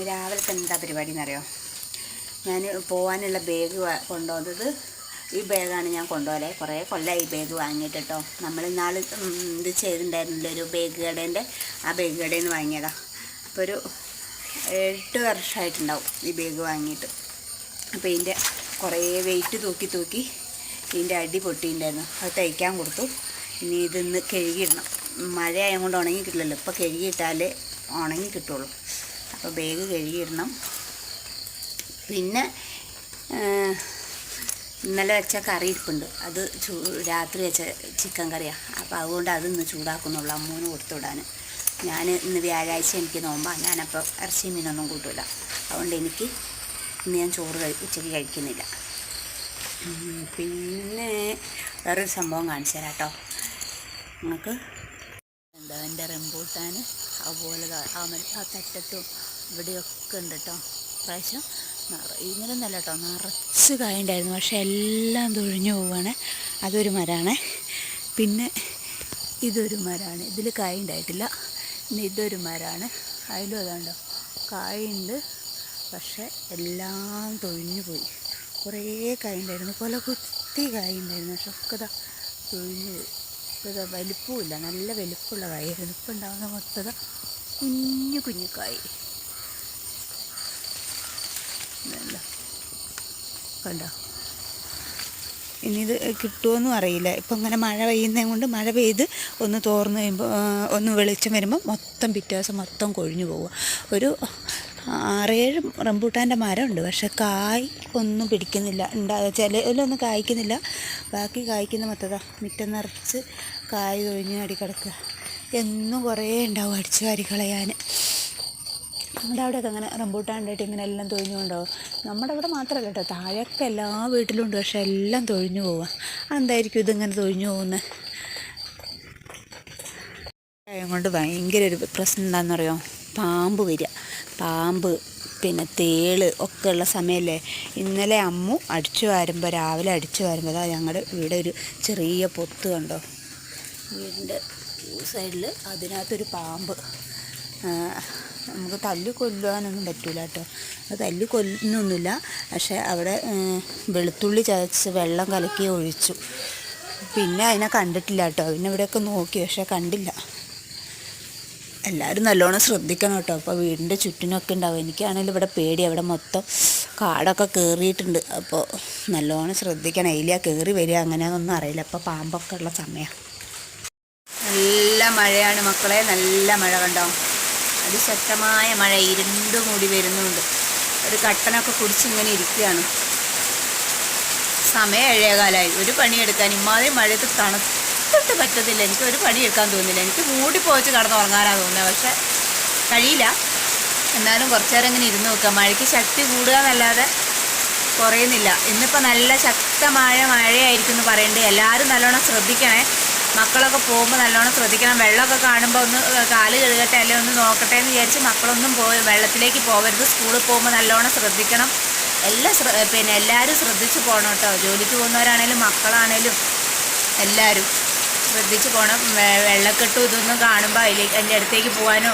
രാവിലത്തെ എന്താ പരിപാടി എന്നറിയോ? ഞാൻ പോകാനുള്ള ബാഗ് കൊണ്ടുവന്നത് ഈ ബാഗാണ് ഞാൻ കൊണ്ടുപോകലെ. കുറേ കൊല്ലമായി ഈ ബാഗ് വാങ്ങിയിട്ട് കേട്ടോ. നമ്മൾ ഇന്നാൾ ഇത് ചെയ്തിട്ടുണ്ടായിരുന്നില്ല, ഒരു ബാഗ് കടേൻ്റെ, ആ ബാഗ് കടയിൽ നിന്ന് വാങ്ങിയതാണ്. അപ്പോൾ ഒരു 8 വർഷമായിട്ടുണ്ടാവും ഈ ബാഗ് വാങ്ങിയിട്ട്. അപ്പോൾ ഇതിൻ്റെ കുറേ വെയിറ്റ് തൂക്കി ഇതിൻ്റെ അടി പൊട്ടിയിട്ടുണ്ടായിരുന്നു. അത് തയ്ക്കാൻ കൊടുത്തു. ഇനി ഇതൊന്ന് കഴുകിയിടണം. മഴ ആയതുകൊണ്ട് ഉണങ്ങി കിട്ടില്ലല്ലോ. ഇപ്പോൾ കഴുകിയിട്ടാലേ ഉണങ്ങി കിട്ടുള്ളൂ. അപ്പോൾ ബാഗ് കഴുകിയിടണം. പിന്നെ ഇന്നലെ വെച്ച കറി ഇരിപ്പുണ്ട്, അത് രാത്രി വെച്ച ചിക്കൻ കറിയാണ്. അപ്പോൾ അതുകൊണ്ട് അതൊന്ന് ചൂടാക്കുന്നുള്ളൂ, അമ്മൂന് കൊടുത്തു വിടാൻ. ഞാൻ ഇന്ന് വ്യാഴാഴ്ച എനിക്ക് നോമ്പാണ്. ഞാനപ്പോൾ ഇറച്ചി മീനൊന്നും കൂട്ടില്ല. അതുകൊണ്ട് ഇന്ന് ഞാൻ ചോറ് ഉച്ചയ്ക്ക് കഴിക്കുന്നില്ല. പിന്നെ വേറൊരു സംഭവം കാണിച്ചു തരാം കേട്ടോ നിങ്ങൾക്ക്. എന്താ എൻ്റെ റംബൂട്ടാൻ അതുപോലെ ആ തറ്റത്തും ഇവിടെയൊക്കെ ഉണ്ട് കേട്ടോ. പ്രാവശ്യം ഇങ്ങനെയൊന്നല്ല കേട്ടോ, നിറച്ച് കായുണ്ടായിരുന്നു. പക്ഷെ എല്ലാം തൊഴിഞ്ഞു പോവുകയാണ്. അതൊരു മരമാണ്. പിന്നെ ഇതൊരു മരമാണ്, ഇതിൽ കായ ഉണ്ടായിട്ടില്ല. പിന്നെ ഇതൊരു മരമാണ്, അതിലും അതാണ്ടോ കായുണ്ട്. പക്ഷെ എല്ലാം തൊഴിഞ്ഞു പോയി. കുറേ കായ ഉണ്ടായിരുന്നു, കൊല കുത്തി കായ ഉണ്ടായിരുന്നു. പക്ഷെ ഒക്കെ ഇതാ തൊഴിഞ്ഞു പോയി. ഇപ്പോൾ ഇതാ വലിപ്പമില്ല, നല്ല വലിപ്പമുള്ള കായായിരുന്നു. ഇപ്പം ഉണ്ടാകുന്ന മൊത്തത കുഞ്ഞു കായ് കണ്ടോ. ഇനി ഇത് കിട്ടുമോയെന്നും അറിയില്ല. ഇപ്പം ഇങ്ങനെ മഴ പെയ്യുന്നത് കൊണ്ട് മഴ പെയ്ത് ഒന്ന് തോർന്ന് കഴിയുമ്പോൾ ഒന്ന് വെളിച്ചം വരുമ്പോൾ മൊത്തം പിറ്റേ ദിവസം മൊത്തം കൊഴിഞ്ഞു പോവുക. ഒരു 6-7 റംബൂട്ടാൻ്റെ മരമുണ്ട്. പക്ഷെ കായ് ഒന്നും പിടിക്കുന്നില്ല, ചിലതിലൊന്നും കായ്ക്കുന്നില്ല. ബാക്കി കായ്ക്കുന്ന മൊത്തതാ മുറ്റം നിറച്ച് കായ് തൊഴിഞ്ഞ് അടിക്കിടക്കുക. എന്നും കുറേ ഉണ്ടാവും അടിച്ചു വാരി കളയാൻ. നമ്മുടെ അവിടെയൊക്കെ അങ്ങനെ റംബൂട്ടാൻ ഉണ്ടായിട്ട് ഇങ്ങനെ എല്ലാം തൊഴിഞ്ഞു കൊണ്ടാവും. നമ്മുടെ ഇവിടെ മാത്രമല്ല കേട്ടോ, താഴെയൊക്കെ എല്ലാ വീട്ടിലും ഉണ്ട്. പക്ഷെ എല്ലാം തൊഴിഞ്ഞു പോവുക. അതെന്തായിരിക്കും ഇതിങ്ങനെ തൊഴിഞ്ഞു പോകുന്നത്? അതുകൊണ്ട് ഭയങ്കര ഒരു പ്രശ്നം എന്താണെന്ന് പറയുമോ? പാമ്പ് വരിക. പാമ്പ് പിന്നെ തേള് ഒക്കെ ഉള്ള സമയമല്ലേ. ഇന്നലെ അമ്മു അടിച്ചു വാരുമ്പോൾ, രാവിലെ അടിച്ചു വാരുമ്പോൾ അതാ ഞങ്ങളുടെ ഇവിടെ ഒരു ചെറിയ പൊത്ത് കണ്ടോ, വീടിൻ്റെ സൈഡിൽ. അതിനകത്തൊരു പാമ്പ്. നമുക്ക് തല്ലി കൊല്ലാനൊന്നും പറ്റില്ല കേട്ടോ, അത് തല്ലി കൊല്ലുന്നൊന്നുമില്ല. പക്ഷേ അവിടെ വെളുത്തുള്ളി ചതച്ച് വെള്ളം കലക്കി ഒഴിച്ചു. പിന്നെ അതിനെ കണ്ടിട്ടില്ല കേട്ടോ. പിന്നെ ഇവിടെയൊക്കെ നോക്കി, പക്ഷേ കണ്ടില്ല. എല്ലാവരും നല്ലോണം ശ്രദ്ധിക്കണം കേട്ടോ. അപ്പോൾ വീടിൻ്റെ ചുറ്റിനൊക്കെ ഉണ്ടാവും. എനിക്കാണെങ്കിലും ഇവിടെ പേടി, അവിടെ മൊത്തം കാടൊക്കെ കയറിയിട്ടുണ്ട്. അപ്പോൾ നല്ലോണം ശ്രദ്ധിക്കണം. എലിയാ കയറി വരിക അങ്ങനെയൊന്നും അറിയില്ല. അപ്പോൾ പാമ്പൊക്കെ ഉള്ള സമയമാണ്. നല്ല മഴയാണ് മക്കളെ, നല്ല മഴ കണ്ടോ. അതിശക്തമായ മഴ, ഇരുണ്ട് മൂടി വരുന്നുണ്ട്. ഒരു കട്ടനൊക്കെ കുടിച്ചിങ്ങനെ ഇരിക്കുകയാണ്. സമയം 7:15. ഒരു പണിയെടുക്കാൻ ഇമ്മാതിരി മഴയത്ത് തണുത്തിട്ട് പറ്റത്തില്ല. എനിക്ക് ഒരു പണിയെടുക്കാൻ തോന്നുന്നില്ല. എനിക്ക് മൂടി പോയിച്ച് കിടന്നുറങ്ങാനാണ് തോന്നുന്നത്. പക്ഷെ കഴിയില്ല. എന്നാലും കുറച്ചു നേരം ഇങ്ങനെ ഇരുന്ന് നോക്കാം. മഴയ്ക്ക് ശക്തി കൂടുക എന്നല്ലാതെ കുറയുന്നില്ല. ഇന്നിപ്പോൾ നല്ല ശക്തമായ മഴയായിരിക്കും എന്ന് പറയുന്നുണ്ട്. എല്ലാവരും നല്ലോണം ശ്രദ്ധിക്കണേ. മക്കളൊക്കെ പോകുമ്പോൾ നല്ലോണം ശ്രദ്ധിക്കണം. വെള്ളമൊക്കെ കാണുമ്പോൾ ഒന്ന് കാല് കഴുകട്ടെ അല്ലെങ്കിൽ ഒന്ന് നോക്കട്ടെ എന്ന് വിചാരിച്ച് മക്കളൊന്നും വെള്ളത്തിലേക്ക് പോകരുത്. സ്കൂളിൽ പോകുമ്പോൾ നല്ലോണം ശ്രദ്ധിക്കണം. പിന്നെ എല്ലാവരും ശ്രദ്ധിച്ച് പോകണം കേട്ടോ. ജോലിക്ക് പോകുന്നവരാണേലും മക്കളാണേലും എല്ലാവരും ശ്രദ്ധിച്ച് പോകണം. വെള്ളക്കെട്ടും ഇതൊന്നും കാണുമ്പോൾ അതിൻ്റെ അടുത്തേക്ക് പോകാനോ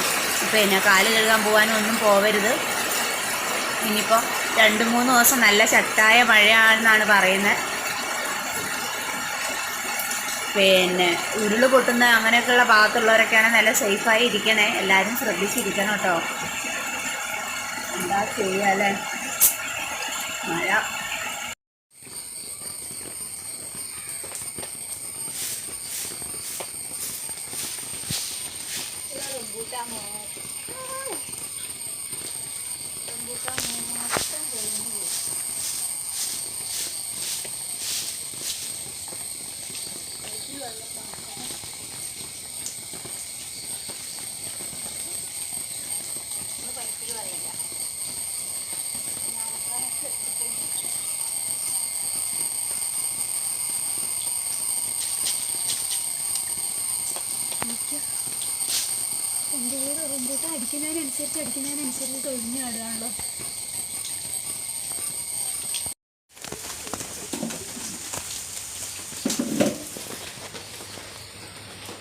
പിന്നെ കാല് കഴുകാൻ പോകാനോ ഒന്നും പോകരുത്. ഇനിയിപ്പോൾ 2-3 ദിവസം നല്ല ശക്തമായ മഴയാണെന്നാണ് പറയുന്നത്. പിന്നെ ഉരുൾ പൊട്ടുന്ന അങ്ങനെയൊക്കെയുള്ള ഭാഗത്തുള്ളവരൊക്കെയാണ് നല്ല സേഫായി ഇരിക്കണേ. എല്ലാവരും ശ്രദ്ധിച്ചിരിക്കണം കേട്ടോ. എന്താ ചെയ്യുക അല്ലേ, മഴ. എൻ്റെ റംബൂട്ടാൻ അടിക്കുന്നതിനനുസരിച്ച് തൊഴിഞ്ഞു ആടുകയാണല്ലോ.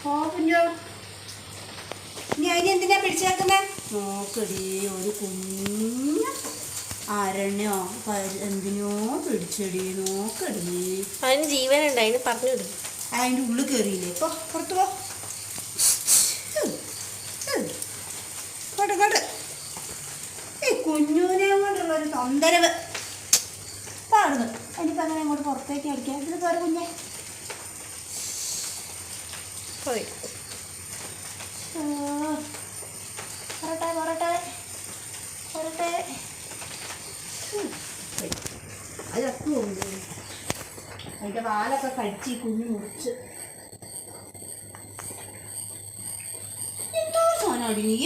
ഓ കുഞ്ഞോ, ഇനി അതിനെന്തിനാ പിടിച്ചേക്കുന്നത്? നോക്കടി ഒരു കുഞ്ഞ അരണ്യോ എന്തിനോ പിടിച്ചടി. നോക്കടി, അതിന് ജീവനുണ്ട്, അതിന് പറഞ്ഞു വിടും. അതിൻ്റെ ഉള്ളിൽ കയറിയില്ലേ? ഇപ്പോൾ പുറത്ത് പോ. കണ്ട് ഈ കുഞ്ഞൂനെ കൊണ്ടുള്ളൊരു തൊന്തരവ് പാടുന്നു. എനിക്കിപ്പോൾ അങ്ങനെ അങ്ങോട്ട് പുറത്തേക്ക് അടിക്കാം. ഇതിൽ കയറി കുഞ്ഞെ. പോയി പറട്ടെ പറട്ടെ പറട്ടെ. അതൊക്കെ ഉണ്ട്. അതിൻ്റെ വാലൊക്കെ കടിച്ച് കുഞ്ഞ് മുറിച്ച് എന്തോ സാധനമാണ് നീ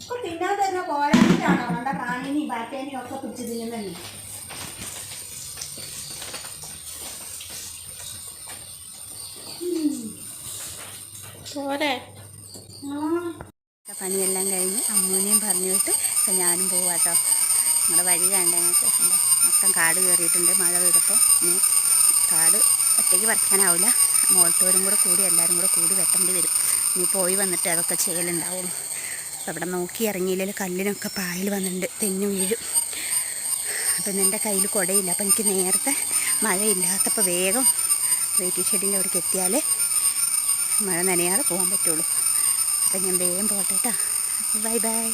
ഇപ്പൊ തിന്നാൻ തരുന്ന കോഴാനാണോ നമ്മുടെ പ്രാണിനെയും പാറ്റേനെയും ഒക്കെ പിടിച്ച് തിന്നുന്നേ. പോരെ പണിയെല്ലാം കഴിഞ്ഞ് അമ്മൂനെയും പറഞ്ഞു വിട്ട് ഇപ്പം ഞാനും പോവാട്ടോ. നമ്മുടെ വഴി കണ്ടേ ഞങ്ങൾക്ക് എന്താ മൊത്തം കാട് കയറിയിട്ടുണ്ട്. മഴ പെയ്തപ്പോൾ ഇനി കാട് ഒറ്റയ്ക്ക് പറിക്കാനാവില്ല. മോളത്തോരും കൂടി എല്ലാവരും കൂടി വെട്ടേണ്ടി വരും. ഇനി പോയി വന്നിട്ട് അതൊക്കെ ചെയ്യലുണ്ടാവുള്ളൂ. അപ്പം അവിടെ നോക്കി ഇറങ്ങിയില്ലെങ്കിൽ കല്ലിനൊക്കെ പായൽ വന്നിട്ടുണ്ട്, തെന്നു വീഴും. അപ്പം എൻ്റെ കയ്യിൽ കുടയില്ല. അപ്പം എനിക്ക് നേരത്തെ മഴയില്ലാത്തപ്പോൾ വേഗം വെയിറ്റിംഗ് ഷെഡിൻ്റെ അവിടേക്ക് എത്തിയാലേ മഴ നനയാതെ പോകാൻ പറ്റുള്ളൂ. അപ്പം ഞാൻ വേഗം പോട്ടെ കേട്ടോ. Bye bye.